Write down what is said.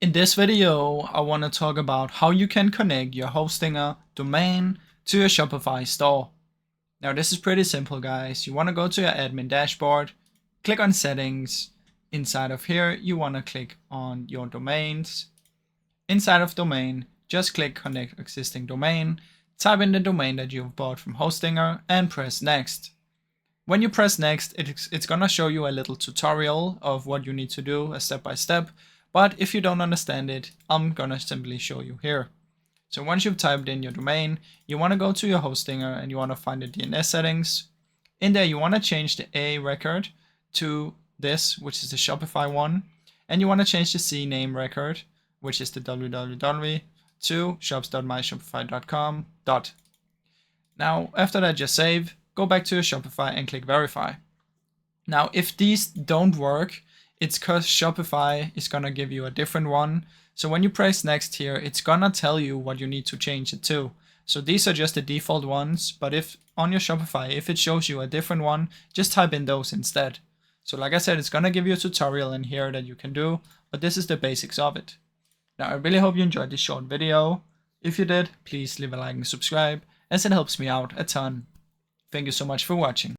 In this video, I want to talk about how you can connect your Hostinger domain to your Shopify store. Now this is pretty simple, guys. You want to go to your admin dashboard, click on settings. Inside of here, you want to click on your domains. Inside of domain, just click connect existing domain, type in the domain that you've bought from Hostinger and press next. When you press next, it's gonna show you a little tutorial of what you need to do, a step by step. But if you don't understand it, I'm gonna simply show you here. So once you've typed in your domain, you wanna go to your Hostinger and you wanna find the DNS settings. In there, you wanna change the A record to this, which is the Shopify one. And you wanna change the C name record, which is the www, to shops.myshopify.com. Now, after that, just save. Go back to your Shopify and click verify. Now, if these don't work, it's because Shopify is gonna give you a different one. So when you press next here, it's gonna tell you what you need to change it to. So these are just the default ones, but if on your Shopify, if it shows you a different one, just type in those instead. So like I said, it's gonna give you a tutorial in here that you can do, but this is the basics of it. Now, I really hope you enjoyed this short video. If you did, please leave a like and subscribe, as it helps me out a ton. Thank you so much for watching.